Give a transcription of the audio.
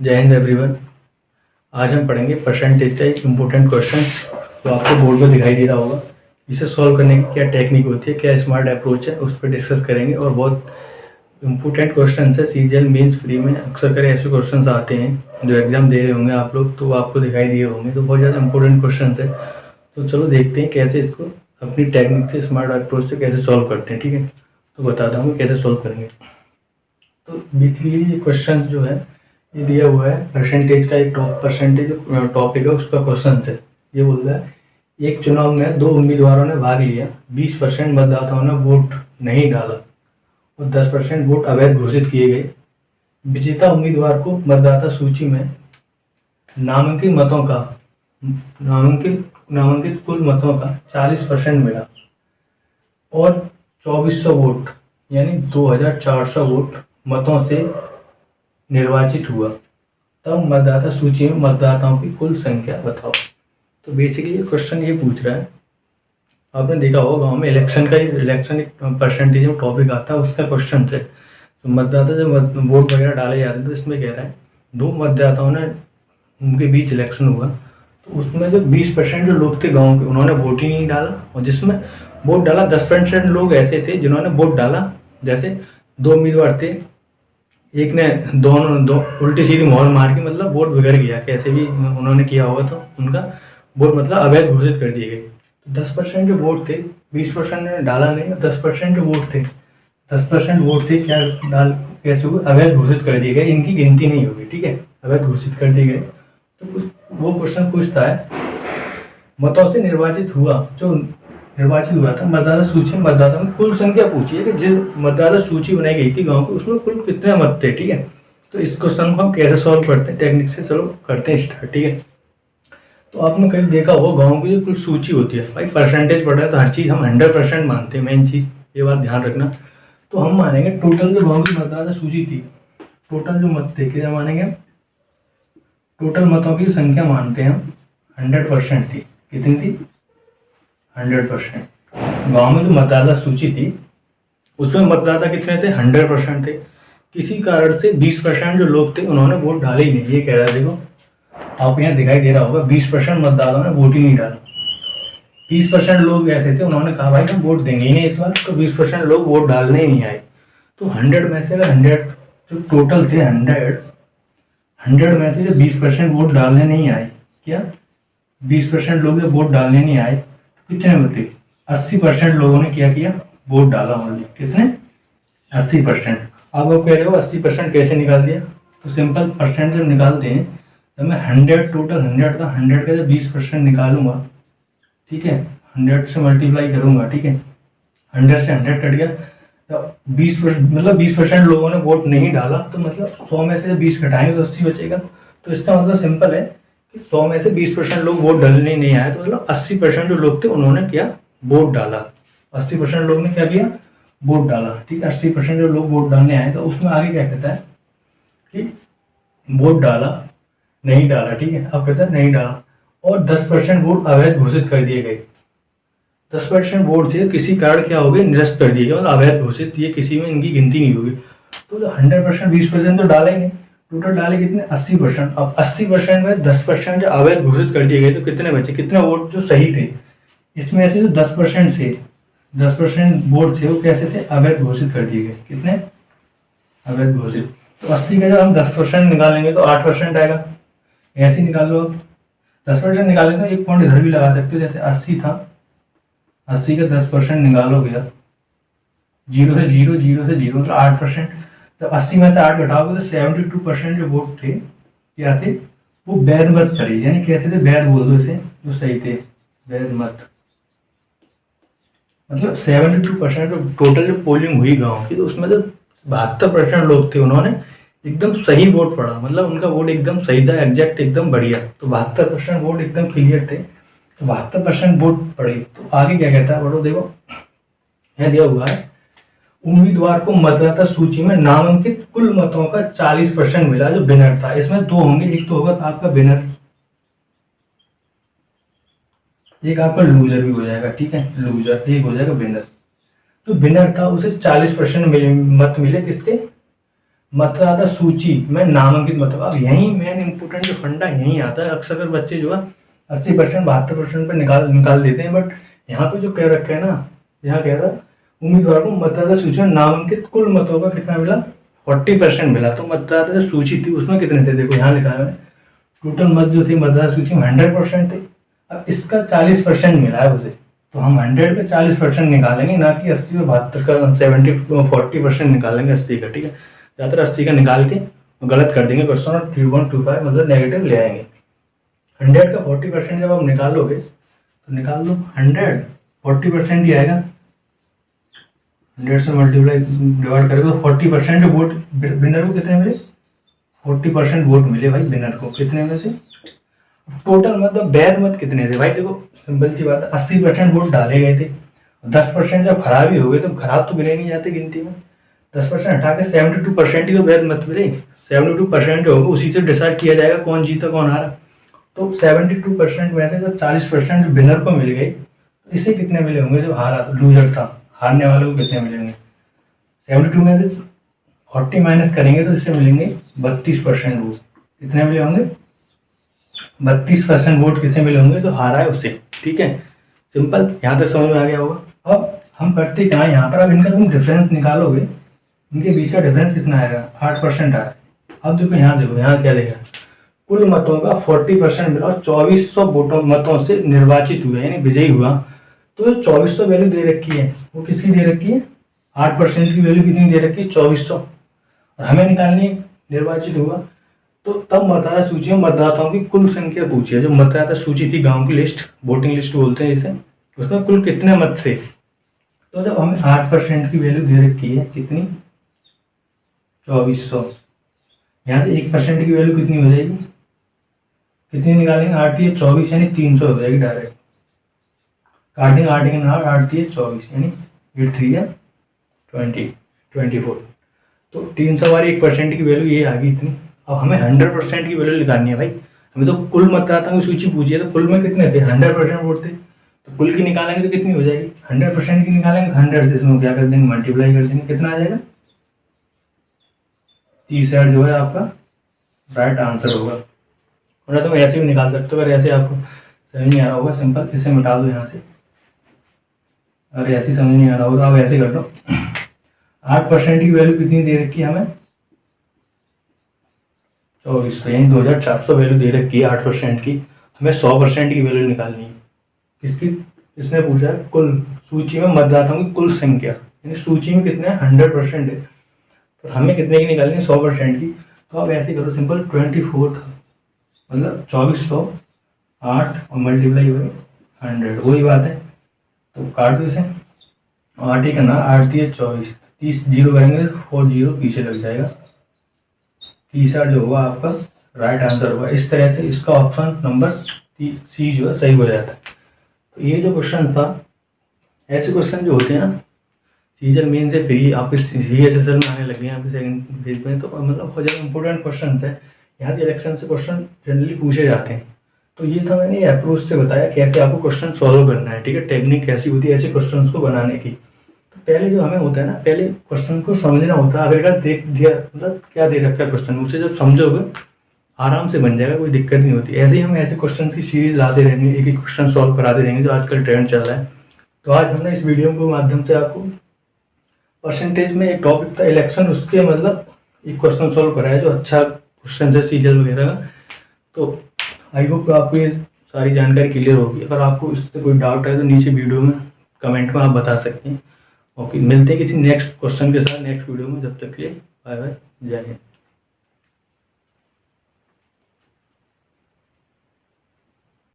जय हिंद एवरीवन। आज हम पढ़ेंगे परसेंटेज का एक इम्पोर्टेंट क्वेश्चन जो आपको बोर्ड पर दिखाई दे रहा होगा। इसे सॉल्व करने की क्या टेक्निक होती है, क्या स्मार्ट अप्रोच है, उस पर डिस्कस करेंगे। और बहुत इम्पोर्टेंट क्वेश्चन है। सीजीएल मेंस प्री में अक्सर कर ऐसे क्वेश्चन आते हैं जो एग्जाम दे रहे होंगे आप लोग, तो आपको दिखाई दिए होंगे। तो बहुत ज़्यादा इंपॉर्टेंट क्वेश्चन है। तो चलो देखते हैं कैसे इसको अपनी टेक्निक से, स्मार्ट अप्रोच से कैसे सॉल्व करते हैं। ठीक है, तो बताता हूँ कैसे सॉल्व करेंगे। तो बेसिकली ये क्वेश्चन जो है ये दिया हुआ है परसेंटेज का, एक परसेंटेज टॉपिक है उसका क्वेश्चन है। ये बोल रहा है एक चुनाव में 2 उम्मीदवारों ने भाग लिया, 20% मतदाताओं ने वोट नहीं डाला और 10% वोट अवैध घोषित किए गए। विजेता उम्मीदवार को मतदाता सूची में नामांकित कुल मतों का 40% मिला और 2400 वोट यानी 2400 वोट मतों से निर्वाचित हुआ, तब मतदाता सूची में मतदाताओं की कुल संख्या बताओ। तो बेसिकली ये क्वेश्चन ये पूछ रहा है, आपने देखा होगा गाँव में इलेक्शन एक परसेंटेज में टॉपिक आता है, उसका क्वेश्चन से तो मतदाता जब वोट वगैरह डाले जाते हैं तो इसमें कह रहा है 2 मतदाताओं ने उनके बीच इलेक्शन हुआ, तो उसमें जो 20% जो लोग थे गाँव के उन्होंने वोट ही नहीं डाला, और जिसमें वोट डाला 10% लोग ऐसे थे जिन्होंने वोट डाला। जैसे 2 उम्मीदवार थे, एक ने दो उल्टी सीधी मोहर मार के मतलब वोट बिगड़ गया, कैसे भी उन्होंने किया होगा, तो उनका वोट मतलब अवैध घोषित कर दिए गए। तो 10% जो वोट थे, 20% ने डाला नहीं, और 10% जो वोट थे, 10% वोट थे क्या कैसे हुए, अवैध घोषित कर दिए गए, इनकी गिनती नहीं होगी। ठीक है, अवैध घोषित कर दिए गए। तो वो क्वेश्चन पूछता है मतों से निर्वाचित हुआ था मतदाता सूची में मतदाताओं की कुल संख्या पूछी है कि जिस मतदाता सूची बनाई गई थी गांव की उसमें कुल कितने मत थे। ठीक है, तो इस क्वेश्चन को हम कैसे सॉल्व करते हैं, टेक्निक से चलो करते हैं स्टार्ट। ठीक है, तो आपने कभी देखा होगा गांव की जो कुल सूची होती है, भाई परसेंटेज पढ़ रहे हैं तो हर चीज़ हम 100% मानते हैं, मेन चीज़ ये बात ध्यान रखना। तो हम मानेंगे टोटल जो गाँव की मतदाता सूची थी, टोटल जो मत थे क्या मानेंगे, टोटल मतों की संख्या मानते हैं हम 100% थी। कितनी थी, 100%। गांव में जो मतदाता सूची थी उसमें मतदाता कितने थे, 100% थे। किसी कारण से 20% जो लोग थे उन्होंने वोट डाले ही नहीं। ये कह रहा है, देखो आपको यहाँ दिखाई दे रहा होगा 20% मतदाताओं ने वोट ही नहीं डाला। 20% लोग ऐसे थे उन्होंने कहा भाई हम वोट देंगे ही नहीं इस बार, तो 20% लोग वोट डालने ही नहीं आए। तो 100 में से अगर 100 जो टोटल थे 100 में से जो 20% वोट डालने नहीं आए, क्या 20% लोग वोट डालने नहीं आए, कितने बचे, 80% लोगों ने क्या किया, वोट डाला ओनली। कितने, 80%। अब आप कह रहे हो 80% कैसे निकाल दिया, तो सिंपल परसेंट जब निकालते हैं तो मैं 100 टोटल 100 का जब 20% निकालूंगा, ठीक है, 100 से मल्टीप्लाई करूंगा, ठीक है, 100 से 100 कट गया तो 20% मतलब 20% लोगों ने वोट नहीं डाला, तो मतलब 100 में से 20 घटाएंगे तो 80 बचेगा। तो इसका मतलब सिंपल है 100 में से 20% लोग वोट डालने नहीं आए, तो मतलब 80% जो लोग थे उन्होंने क्या, वोट डाला। 80% लोग ने क्या किया, वोट डाला। ठीक है, 80% जो लोग वोट डालने आए, तो उसमें आगे क्या कहता है कि वोट डाला नहीं डाला। ठीक है, अब कहता है नहीं डाला, और 10% वोट अवैध घोषित कर दिए गए। 10% वोट थे किसी कारण क्या हो गए, निरस्त कर दिए गए, मतलब अवैध घोषित, ये किसी में इनकी गिनती नहीं होगी। तो 100% 20% तो डाला ही नहीं, टोटल डाले कितने, 80%। अब 80% में 10% जो अवैध घोषित कर दिए गए, तो कितने बचे, कितने वोट जो सही थे, इसमें से जो 10% वोट थे वो कैसे थे, अवैध घोषित कर दिए गए। कितने, अवैध घोषित। तो 80 का जब हम 10% निकालेंगे तो 8% आएगा। ऐसे ही निकाल लो, आप 10% निकालें तो एक पॉइंट इधर भी लगा सकते हो, जैसे 80 था, 80 का 10% निकालोगे आप, 0 से 0 मतलब 8%। तो 80 में से 8 घटाओगे तो 72% जो वोट थे क्या थे, वो वैध मत थे। यानी कैसे थे, वैध बोल दो इसे, जो सही थे, वैध मत। मतलब 72% जो टोटल जो पोलिंग हुई गांव की, तो उसमें जो 72% लोग थे उन्होंने एकदम सही वोट पड़ा, मतलब उनका वोट एकदम सही था, एग्जैक्ट एकदम बढ़िया। तो 72% वोट एकदम क्लियर थे, तो 72% वोट पड़े। तो आगे क्या कहता है, बड़ो देखो यहाँ दिया हुआ है, उम्मीदवार को मतदाता सूची में नामांकित कुल मतों का 40% मिला जो विनर था। इसमें 2 होंगे, एक तो होगा आपका विनर, एक आपका लूजर भी हो जाएगा। ठीक है, लूजर, एक हो जाएगा विनर। जो विनर था उसे 40% मत मिले, किसके, मतदाता सूची में नामांकित मतलब अब यही मेन इंपोर्टेंट जो फंडा यही आता है। अक्सर अगर बच्चे जो है 80% 72% पे निकाल देते हैं, बट यहाँ पे जो कह रखा है ना, यहाँ कह रहा है उम्मीदवार को मतदाता सूची में नामांकित कुल मतों का कितना मिला, 40% मिला। तो मतदाता जो सूची थी उसमें कितने थे, देखो यहाँ लिखा है मैंने, टोटल मत जो थी मतदाता सूची में 100% थे। अब इसका 40% मिला है उसे, तो हम 100 पे 40% निकालेंगे, ना कि 80 पे 72 का 40% निकालेंगे 80 का। ठीक है, ज़्यादातर 80 का निकाल के गलत कर देंगे क्वेश्चन और 3.25 मतलब नेगेटिव ले आएंगे। 100 का 40% जब आप निकालोगे तो निकाल लो, 100 40% ही आएगा, 100 से मल्टीप्लाई डिवाइड करेगा तो 40% वोट विनर को कितने मिले, 40% वोट मिले भाई विनर को। कितने में से टोटल मतलब वैध मत कितने थे भाई, देखो सिंपल सी बात है, 80% वोट डाले गए थे, 10% जब खराब ही हो गए तो खराब तो गिने नहीं जाते गिनती में, 10% हटा के 72% ही तो वैध मत मिले। 72% जो होगा उसी से डिसाइड किया जाएगा कौन जीता कौन हारा। तो 72% में से जब 40% जो विनर को मिल गए, तो इससे कितने मिले होंगे जो हारा लूजर था, हारने वाले को कितने मिलेंगे, 72 में से 40 माइनस करेंगे तो इससे मिलेंगे 32% वोट। कितने मिले होंगे, 32% वोट किसे मिले होंगे, जो हारा है उसे। ठीक है, सिंपल, यहाँ तक समझ में आ गया होगा। अब हम करते क्या है यहाँ पर, अब इनका तुम डिफरेंस निकालोगे, इनके बीच का डिफरेंस कितना आएगा, 8% आएगा। अब देखो यहाँ देखो, यहाँ क्या देगा, कुल मतों का 40% मिला और 2400 वोटों मतों से निर्वाचित हुआ यानी विजयी हुआ। तो जो 2400 वैल्यू दे रखी है वो किसकी दे रखी है, 8% की वैल्यू कितनी दे रखी है, 2400, और हमें निकालनी है निर्वाचित हुआ। तो तब मतदाता सूची में मतदाताओं की कुल संख्या पूछी है। जो मतदाता सूची थी गांव की लिस्ट, वोटिंग लिस्ट बोलते हैं इसे, उसमें कुल कितने मत थे। तो जब हमें 8% की वैल्यू दे रखी है कितनी, 2400, यहाँ से 1% की वैल्यू कितनी हो जाएगी, कितनी निकालेंगे, 8 × 24 यानी 300 हो जाएगी डायरेक्ट। काटेंगे 8 के नाम, 8 × 24 यानी 8 3 24। तो 300 वाली 1% की वैल्यू ये आ गई इतनी। अब हमें 100% की वैल्यू निकालनी है भाई, हमें तो कुल मतदाताओं की सूची पूछी है, तो कुल में कितने थे, 100% वोट थे, तो कुल की निकालेंगे तो कितनी हो जाएगी, 100% की निकालेंगे तो 100 से इसमें क्या कर देंगे, मल्टीप्लाई कर देंगे, कितना आ जाएगा, 30,000 जो है आपका राइट आंसर होगा। और तुम ऐसे भी निकाल सकते हो, अगर ऐसे आपको समझ नहीं आ रहा होगा, सिंपल इसे मिटा दो यहाँ से, अगर ऐसे समझ नहीं आ रहा होगा तो आप ऐसे कर लो। 8% की वैल्यू कितनी दे रखी है हमें, 2400 यानी 2400 वैल्यू दे रखी है 8% की। हमें 100% की वैल्यू निकालनी है किसकी, इसने पूछा है कुल सूची में मतदाताओं की कुल संख्या, यानी सूची में कितने 100% है, तो हमें कितने की निकालनी है, 100% की। तो आप ऐसे करो सिंपल, 24 मतलब 2400 8 और मल्टीप्लाई हुए 100, वही बात है। तो काट दो इसे, 8 ही करना, 8 × 24, 30 जीरो करेंगे 4 जीरो पीछे लग जाएगा, 30,000 जो होगा आपका राइट आंसर होगा। इस तरह से इसका ऑप्शन नंबर सी जो है सही हो जाता है। तो ये जो क्वेश्चन था, ऐसे क्वेश्चन जो होते हैं ना सीजन मेन से फ्री आपके CSSL में आने लगे हैं आपके सेकंड फेज में, तो मतलब बहुत ज़्यादा इंपॉर्टेंट क्वेश्चन है। यहाँ से इलेक्शन से क्वेश्चन जनरली पूछे जाते हैं। तो ये था, मैंने अप्रोच से बताया कैसे आपको क्वेश्चन सॉल्व करना है। ठीक है, टेक्निक कैसी होती है ऐसे क्वेश्चन को बनाने की। तो पहले जो हमें होता है ना, पहले क्वेश्चन को समझना होता है। अगर देख दिया मतलब क्या दे रखा है क्वेश्चन, उसे जब समझोगे आराम से बन जाएगा, कोई दिक्कत नहीं होती। ऐसे ही हम ऐसे क्वेश्चन की सीरीज लाते रहेंगे, एक एक क्वेश्चन सॉल्व कराते रहेंगे, जो आजकल ट्रेंड चल रहा है। तो आज हमने इस वीडियो के माध्यम से आपको परसेंटेज में एक टॉपिक था इलेक्शन, उसके मतलब एक क्वेश्चन सॉल्व कराया जो अच्छा क्वेश्चन है सीरियल वगैरह का। तो आई होप आपको ये सारी जानकारी क्लियर होगी। अगर आपको इससे कोई डाउट है तो नीचे वीडियो में कमेंट में आप बता सकते हैं। ओके, मिलते हैं किसी नेक्स्ट क्वेश्चन के साथ नेक्स्ट वीडियो में। जब तक के लिए बाय बाय, जय हिंद।